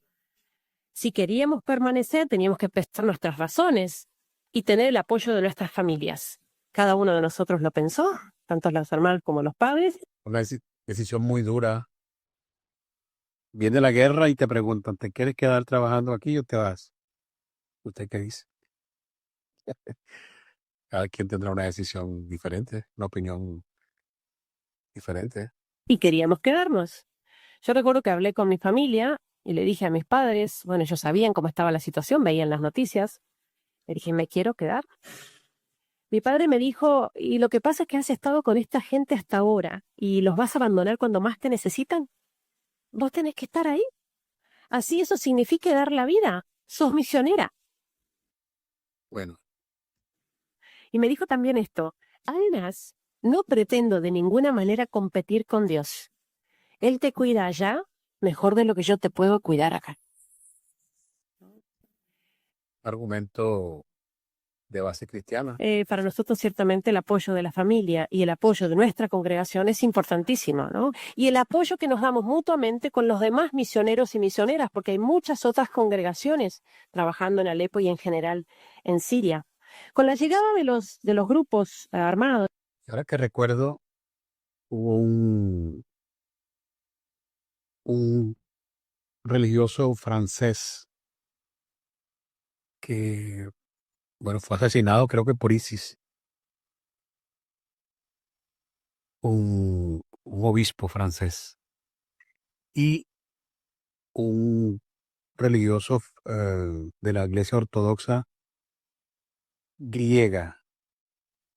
[SPEAKER 4] Si queríamos permanecer, teníamos que prestar nuestras razones y tener el apoyo de nuestras familias. Cada uno de nosotros lo pensó, tanto los hermanos como los padres.
[SPEAKER 1] una decisión muy dura. Viene la guerra y te preguntan, ¿te quieres quedar trabajando aquí o te vas? ¿Usted qué dice? Cada quien tendrá una decisión diferente, una opinión diferente.
[SPEAKER 4] Y queríamos quedarnos. Yo recuerdo que hablé con mi familia y le dije a mis padres, bueno, ellos sabían cómo estaba la situación, veían las noticias. Le dije, me quiero quedar. Mi padre me dijo, y lo que pasa es que has estado con esta gente hasta ahora y los vas a abandonar cuando más te necesitan. Vos tenés que estar ahí. Así eso significa dar la vida. Sos misionera.
[SPEAKER 1] Bueno,
[SPEAKER 4] Y me dijo también esto, además, no pretendo de ninguna manera competir con Dios. Él te cuida allá mejor de lo que yo te puedo cuidar acá.
[SPEAKER 1] argumento de base cristiana.
[SPEAKER 4] Para nosotros ciertamente el apoyo de la familia y el apoyo de nuestra congregación es importantísimo, ¿no? Y el apoyo que nos damos mutuamente con los demás misioneros y misioneras, porque hay muchas otras congregaciones trabajando en Alepo y en general en Siria. Con la llegada de los grupos armados,
[SPEAKER 1] Y ahora que recuerdo, hubo un religioso francés que, bueno, fue asesinado creo que por ISIS, un obispo francés y un religioso de la iglesia ortodoxa griega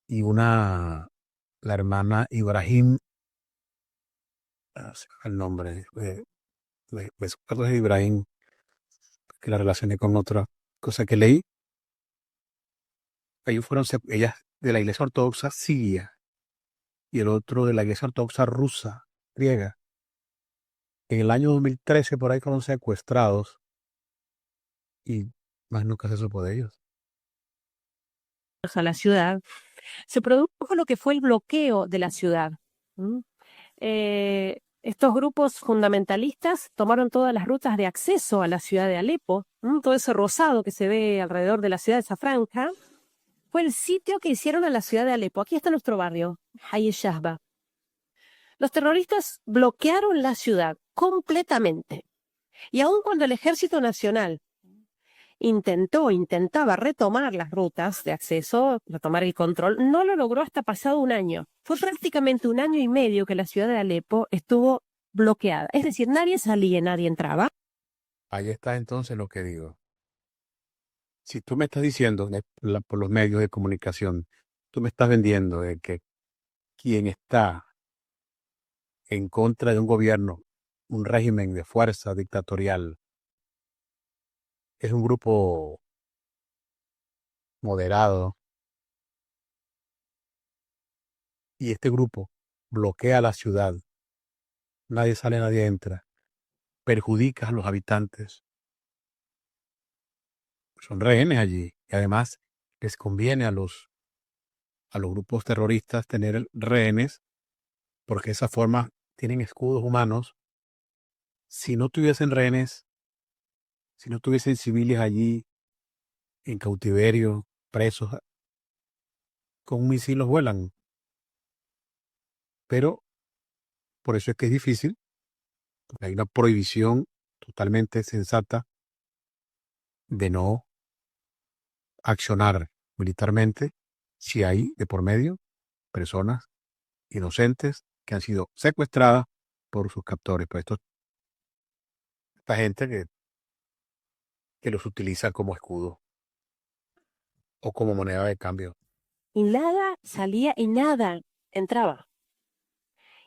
[SPEAKER 1] y la hermana Ibrahim, se me va el nombre, me acuerdo de Ibrahim, que la relacioné con otra cosa que leí. Ellos fueron, ellas de la iglesia ortodoxa siria y el otro de la iglesia ortodoxa rusa, griega. En el año 2013 por ahí fueron secuestrados y más nunca se supo de ellos.
[SPEAKER 4] a la ciudad, se produjo lo que fue el bloqueo de la ciudad. ¿Mm? Estos grupos fundamentalistas tomaron todas las rutas de acceso a la ciudad de Alepo, todo ese rosado que se ve alrededor de la ciudad, esa franja, fue el sitio que hicieron a la ciudad de Alepo. Aquí está nuestro barrio, Hay Shahba. Los terroristas bloquearon la ciudad completamente. Y aun cuando el Ejército Nacional intentaba retomar las rutas de acceso, retomar el control, no lo logró hasta pasado un año. Fue prácticamente 1 año y medio que la ciudad de Alepo estuvo bloqueada. Es decir, nadie salía, nadie entraba.
[SPEAKER 1] Ahí está entonces lo que digo. Si tú me estás diciendo por los medios de comunicación, tú me estás vendiendo de que quien está en contra de un gobierno, un régimen de fuerza dictatorial, es un grupo moderado y este grupo bloquea la ciudad, nadie sale, nadie entra, perjudica a los habitantes, son rehenes allí y además les conviene a los grupos terroristas tener rehenes porque de esa forma tienen escudos humanos. Si no tuviesen rehenes, si no tuviesen civiles allí en cautiverio, presos, con un misil los vuelan. Pero por eso es que es difícil, porque hay una prohibición totalmente sensata de no accionar militarmente si hay de por medio personas inocentes que han sido secuestradas por sus captores. Pues esta gente que los utiliza como escudo o como moneda de cambio.
[SPEAKER 4] Y nada salía y nada entraba.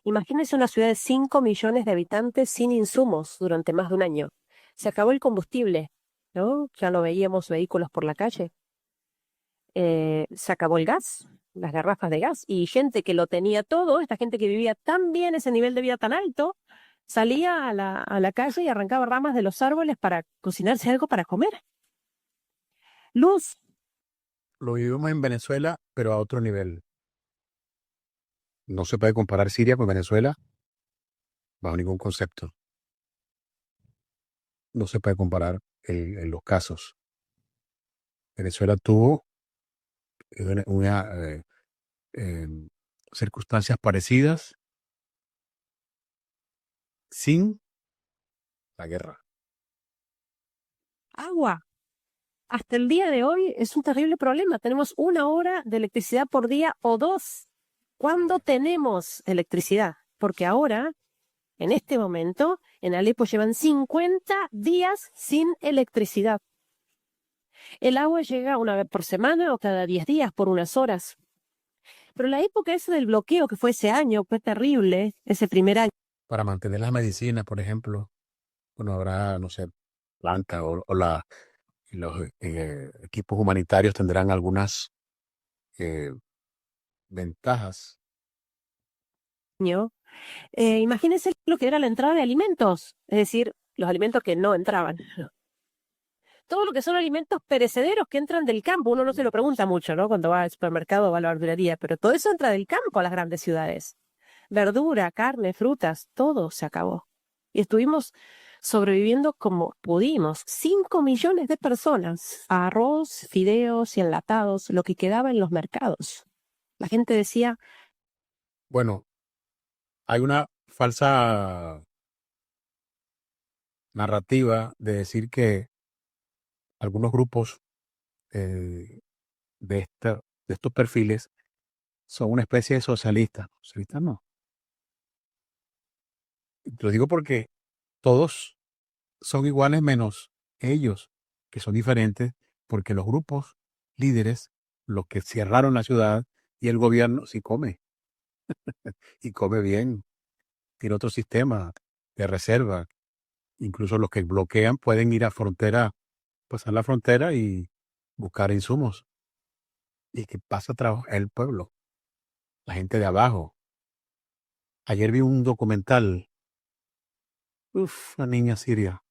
[SPEAKER 4] Imagínense una ciudad de 5 millones de habitantes sin insumos durante más de un año. Se acabó el combustible, ¿no? Ya no veíamos vehículos por la calle. se acabó el gas, las garrafas de gas, y gente que lo tenía todo, esta gente que vivía tan bien, ese nivel de vida tan alto, salía a la calle y arrancaba ramas de los árboles para cocinarse algo para comer. Luz,
[SPEAKER 1] Lo vivimos en Venezuela, pero a otro nivel. No se puede comparar Siria con Venezuela bajo ningún concepto. No se puede comparar en los casos. Venezuela tuvo circunstancias parecidas sin la guerra.
[SPEAKER 4] agua. Hasta el día de hoy es un terrible problema. Tenemos 1 hora de electricidad por día o 2. ¿Cuándo tenemos electricidad? Porque ahora, en este momento, en Alepo llevan 50 días sin electricidad. El agua llega una vez por semana o cada 10 días por unas horas. Pero la época esa del bloqueo que fue ese año fue terrible, ese primer año.
[SPEAKER 1] Para mantener las medicinas, por ejemplo, bueno, habrá, no sé, planta los equipos humanitarios tendrán algunas ventajas.
[SPEAKER 4] Imagínense lo que era la entrada de alimentos, es decir, los alimentos que no entraban. Todo lo que son alimentos perecederos que entran del campo, uno no se lo pregunta mucho, ¿no? Cuando va al supermercado o va a la verdulería, pero todo eso entra del campo a las grandes ciudades. Verdura, carne, frutas, todo se acabó. Y estuvimos sobreviviendo como pudimos. 5 millones de personas. Arroz, fideos y enlatados, lo que quedaba en los mercados. La gente decía,
[SPEAKER 1] Bueno, hay una falsa narrativa de decir que algunos grupos de estos perfiles son una especie de socialistas. Socialistas no. Lo digo porque todos son iguales menos ellos, que son diferentes, porque los grupos líderes, los que cerraron la ciudad y el gobierno, sí come. Y come bien. Tiene otro sistema de reserva. Incluso los que bloquean pueden ir a frontera, pasar la frontera y buscar insumos. Y que pasa trabajo el pueblo, la gente de abajo. Ayer vi un documental, una niña siria.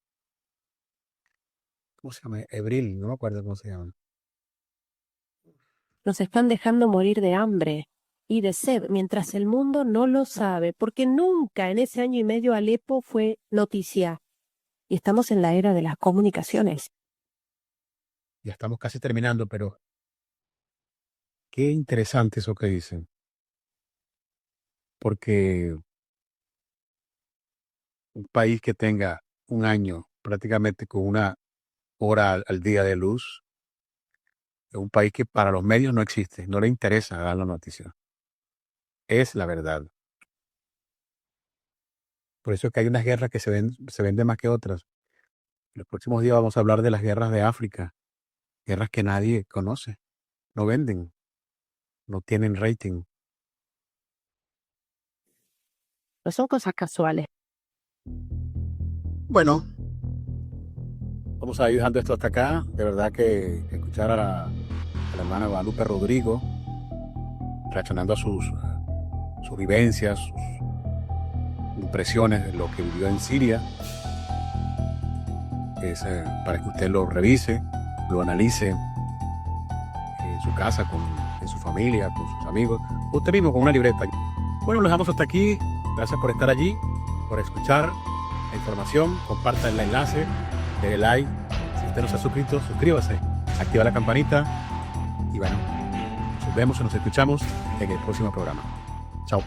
[SPEAKER 1] ¿Cómo se llama? Ebril, no me acuerdo cómo se llama.
[SPEAKER 4] nos están dejando morir de hambre y de sed, mientras el mundo no lo sabe, porque nunca en ese año y medio Alepo fue noticia. Y estamos en la era de las comunicaciones.
[SPEAKER 1] Ya estamos casi terminando, pero qué interesante eso que dicen. Porque un país que tenga un año prácticamente con 1 hora al día de luz, es un país que para los medios no existe, no le interesa dar la noticia. Es la verdad. Por eso es que hay unas guerras que se venden más que otras. En los próximos días vamos a hablar de las guerras de África, guerras que nadie conoce, no venden, no tienen rating.
[SPEAKER 4] No son cosas casuales.
[SPEAKER 1] Bueno, vamos a ir dejando esto hasta acá. De verdad que escuchar a la hermana Guadalupe Rodrigo reaccionando a sus vivencias, sus impresiones de lo que vivió en Siria, es para que usted lo revise, lo analice en su casa, en su familia, con sus amigos, usted mismo con una libreta. Bueno, lo dejamos hasta aquí. Gracias por estar allí, por escuchar la información. Comparta el enlace, denle like. Si usted no se ha suscrito, suscríbase, activa la campanita y bueno, nos vemos y nos escuchamos en el próximo programa. Chao.